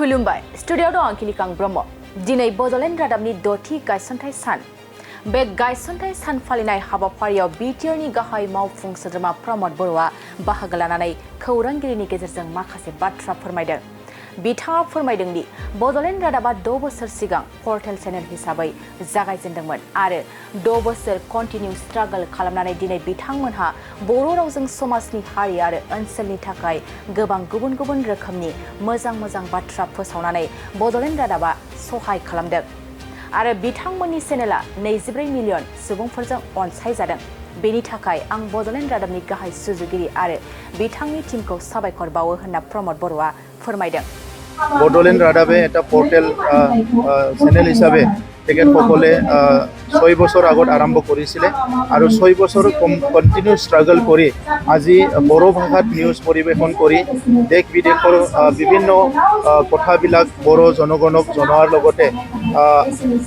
खुलुमबाय स्टुडियाव दं आंखिलिकां ब्रह्म दिनै बड'लेण्ड रादाबनि दथि गायसनथाय सान बे गायसनथाय सान फालिनाय हाबाफारियाव बिटिआरनि गाहाय मावफुं सोद्रोमा प्रमद बर'आ बाहागो लानानै खौरांगिरिनि गेजेरजों माखासे बाथ्रा फोरमायदों बिथाङा फोरमायदों दि बड'लेण्ड रादाबा 6 बोसोर सिगां पर्टेल चेनेल हिसाबै जागायजेनदोंमोन आरो 6 बोसोर कन्टिनिउ स्ट्रागल खालामनानै दिनै बिथांमोनहा बर' रावजों समाजनि हारि आरो ओनसोलनि थाखाय गोबां गुबुन गुबुन रोखोमनि मोजां बाथ्रा फोसावनानै बड'लेण्ड रादाबा सहाय खालामदों आरो बिथांमोननि चेनेला 24 मिलियन सुबुंफोरजों अनसायजादों बेनि थाखाय आं बड'लेण्ड रादाबनि गाहाय सुजुगिरि आरो बिथांनि टीमखौ साबायखर बावो होनना प्रमद बर'आ फोरमायदों बड'लेण्ड रादाबे এটা पोर्टेल चेनेल हिसाबे তেখেতসকলে 6 বছৰ আগত আৰম্ভ কৰিছিলে আৰু 6 বছৰ কন্টিনিউ স্ট্ৰাগল কৰি আজি বড়ো ভাষাত নিউজ পৰিবেশন কৰি দেশ বিদেশৰ বিভিন্ন কথাবিলাক বড়ো জনগণক জনোৱাৰ লগতে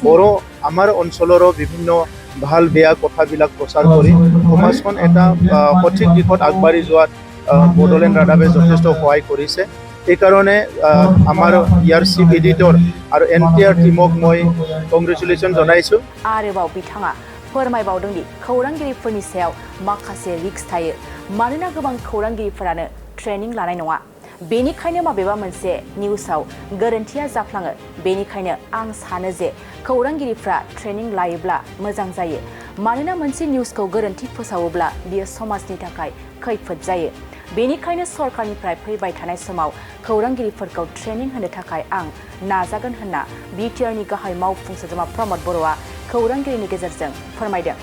বড়ো আমাৰ অঞ্চলৰ বিভিন্ন ভাল বেয়া কথাবিলাক প্ৰচাৰ কৰি সমাজখন এটা সঠিক দিশত আগবাঢ়ি যোৱাত বড'লেণ্ড ৰাদাবে যথেষ্ট সহায় কৰিছে এই কারণে আমার ইয়ার চিফ এডিটর আর এনটিআর টিমক মই কংগ্রেচুলেশন জানাইছো आरोबाव बिथाङा फोरमायबावदों दि खौरांगिरिफोरनि सायाव माखासे रिक्स थायो मानोना गोबां खौरांगिरिफोरानो ट्रेनिं लानाय नङा बेनिखायनो माबेबा मोनसे निउसाव गोरोन्थिया जाफ्लाङो बेनिखायनो आं सानो जे खौरांगिरिफ्रा ट्रेनिं लायोब्ला मोजां जायो मानोना मोनसे निउसखौ गोरोन्थि फोसावोब्ला बियो समाजनि थाखाय खैफोद जायो बेनिखायनो सरकारनिफ्राय फैबाय थानाय समाव खौरांगिरिफोरखौ ट्रेनिं होनो थाखाय आं नाजागोन होनना बिटिआरनि गाहाय मावफुं सोद्रोमा प्रमद बर'आ खौरांगिरिनि गेजेरजों फोरमायदों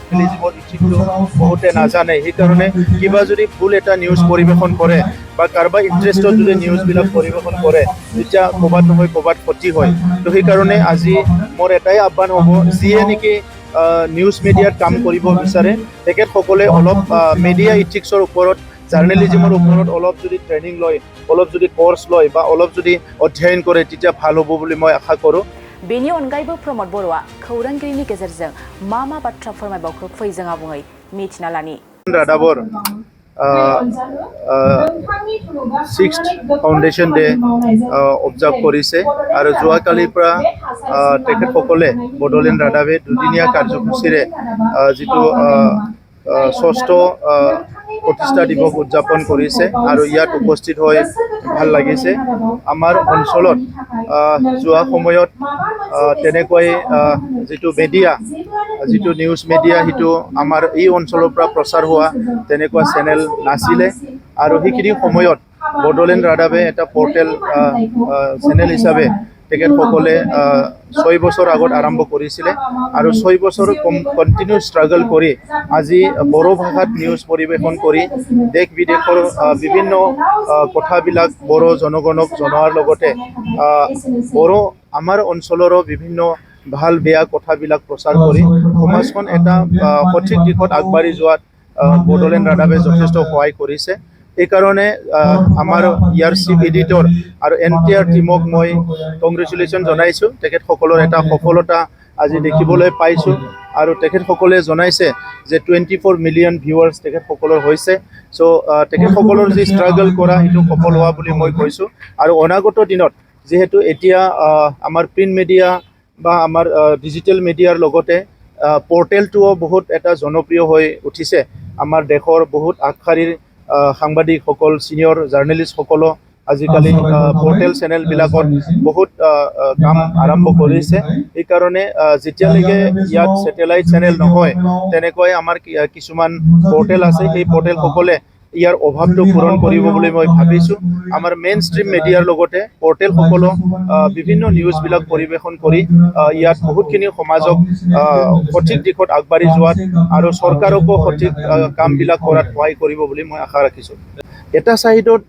बहुते नाजाने এই কারণে কিবা যদি ভুল এটা নিউজ পরিবেশন করে বা কারবা ইন্টারেস্টত যদি নিউজ বিলাক পরিবেশন করে তেতিয়া কবাত নহয় কবাত ক্ষতি হয় তো সেই কারণে আজি মোৰ এটাই আহ্বান হ'ব যিয়ে নেকি নিউজ মিডিয়াত কাম কৰিব বিচাৰে তেখেতসকলে অলপ মিডিয়া ইথিক্সৰ ওপৰত জাৰ্নালিজমৰ ওপৰত অলপ যদি ট্ৰেনিং লয় অলপ যদি কোৰ্স লয় বা অলপ যদি অধ্যয়ন কৰে তেতিয়া ভাল হ'ব বুলি মই আশা কৰোঁ बेनि अनगायैबो प्रमद बर'आ खौरांगिरिनि गेजेरजों मा बाथ्रा फोरमायबावखो फै जों आबुङै मिथिना लानि रादाबर 6th फाउंडेशन डे অবজার্ভ কৰিছে আৰু যোৱাকালিৰ পৰা তেখেতসকলে বড'লেণ্ড ৰাদাবে দুদিনীয়া কাৰ্যসূচীৰে যিটো 6ষ্ঠ প্ৰতিষ্ঠা দিৱস উদযাপন কৰিছে আৰু ইয়াত উপস্থিত হৈ ভাল লাগিছে আমাৰ অঞ্চলত যোৱা সময়ত তেনেকৈ যিটো মিডিয়া যিটো নিউজ মিডিয়া হিটো আমাৰ এই অঞ্চলৰ পৰা প্ৰচাৰ হোৱা তেনেকুৱা চেনেল নাছিলে আৰু সেইখিনি সময়ত বড'লেণ্ড ৰাদাবে এটা পোৰ্টেল চেনেল হিচাপে তেখেতসকলে 6 বছৰ আগত আৰম্ভ কৰিছিলে আৰু 6 বছৰ কন্টিনিউ স্ট্ৰাগল কৰি আজি বড়ো ভাষাত নিউজ পৰিবেশন কৰি দেশ বিদেশৰ বিভিন্ন কথাবিলাক বড়ো জনগণক জনোৱাৰ লগতে বড়ো আমাৰ অঞ্চলৰ বিভিন্ন ভাল বেয়া কথাবিলাক প্ৰচাৰ কৰি সমাজখন এটা সঠিক দিশত আগবাঢ়ি যোৱাত বড'লেণ্ড ৰাদাবে যথেষ্ট সহায় কৰিছে এই কাৰণে আমাৰ ইয়াৰ চিফ এডিটৰ আৰ এনটিআৰ টিমক মই কংগ্ৰেচুলেশন জানাইছো তেখেতসকলৰ এটা সফলতা আজি দেখিবলৈ পাইছো আৰু তেখেতসকলে জনাইছে যে 24 মিলিয়ন ভিউয়াৰ্স তেখেতসকলৰ হৈছে সো তেখেতসকলৰ যি স্ট্ৰাগল কৰা এটো সফল হোৱা বুলি মই কৈছো আৰু অনাগত দিনত যেহেতু এতিয়া আমাৰ প্ৰিন্ট মিডিয়া বা আমাৰ ডিজিটেল মিডিয়াৰ লগতে পোৰ্টেলটোও বহুত এটা জনপ্ৰিয় হৈ উঠিছে আমাৰ দেশৰ বহুত আগশাৰীৰ সাংবাদিকসকল সিনিয়ৰ জাৰ্নেলিষ্টসকল আজিকালি পোৰ্টেল চেনেল বিলাকত বহুত কাম আৰম্ভ কৰিছে এই কাৰণে যেতিয়ালৈকে ইয়াত স্যাটেলাইট চেনেল নহয় তেনেকৈ আমাৰ কিছুমান পোৰ্টেল আছে সেই পোৰ্টেলসকলে ইয়াৰ অভাৱটো পূৰণ কৰিব বুলি মই ভাবিছো আমাৰ মেইন ষ্ট্ৰীম মিডিয়াৰ লগতে পোৰ্টেলসকল বিভিন্ন নিউজ বিলাক পৰিবেশন কৰি ইয়াত বহুতখিনি সমাজক সঠিক দিশত আগবাঢ়ি যোৱাত আৰু চৰকাৰকো সঠিক কামবিলাক কৰাত সহায় কৰিব বুলি মই আশা ৰাখিছো এটা সাইডত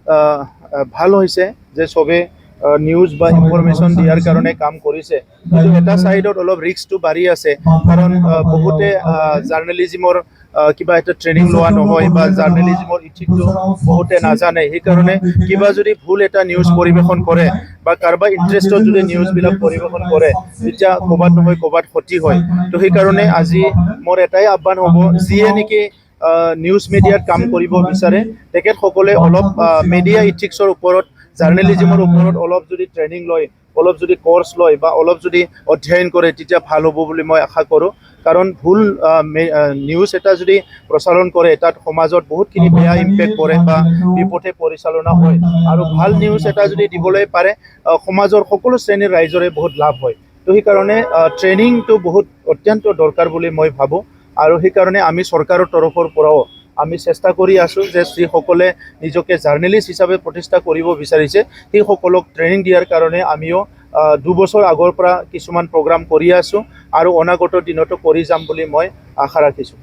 ভাল হৈছে যে সবে নিউজ বা ইনফৰমেশন দিয়াৰ কাৰণে কাম কৰিছে কিন্তু এটা সাইডত অলপ ৰিস্কটো বাঢ়ি আছে কাৰণ বহুতে জাৰ্নালিজমৰ কিবা এটা ট্ৰেনিং লোৱা নহয় বা জাৰ্নালিজমৰ ইথিক্সটো বহুতে নাজানে সেই কাৰণে কিবা যদি ভুল এটা নিউজ পৰিবেশন কৰে বা কাৰবা ইন্টাৰেস্টত যদি নিউজ বিলাক পৰিবেশন কৰে তেতিয়া কবাত নহয় কবাত ক্ষতি হয় তো সেই কাৰণে আজি মোৰ এটাই আহ্বান হ'ব যিয়ে নেকি নিউজ মিডিয়াত কাম কৰিব বিচাৰে তেখেতসকলে অলপ মিডিয়া ইথিক্সৰ ওপৰত জাৰ্নেলিজিমৰ ওপৰত অলপ যদি ট্ৰেইনিং লয়, অলপ যদি কোৰ্চ লয় বা অলপ যদি অধ্যয়ন কৰে তেতিয়া ভাল হ'ব বুলি মই আশা কৰোঁ। কাৰণ ভুল নিউজ এটা যদি প্ৰচাৰণ কৰে তাত সমাজত বহুতখিনি বেয়া ইম্পেক্ট পৰে বা বিপথে পৰিচালনা হয়। আৰু ভাল নিউজ এটা যদি দিবলৈ পাৰে সমাজৰ সকলো শ্ৰেণীৰ ৰাইজৰে বহুত লাভ হয়। তো সেইকাৰণে ট্ৰেইনিংটো বহুত অত্যন্ত দৰকাৰ বুলি মই ভাবোঁ। আৰু সেইকাৰণে আমি চৰকাৰৰ তৰফৰ পৰাও আমি চেষ্টা কৰি আছোঁ যে যিসকলে নিজকে জাৰ্নেলিষ্ট হিচাপে প্ৰতিষ্ঠা কৰিব বিচাৰিছে সেইসকলক ট্ৰেইনিং দিয়াৰ কাৰণে আমিও 2 বছৰ আগৰ পৰা কিছুমান প্ৰগ্ৰাম কৰি আছোঁ আৰু অনাগত দিনতো কৰি যাম বুলি মই আশা ৰাখিছোঁ।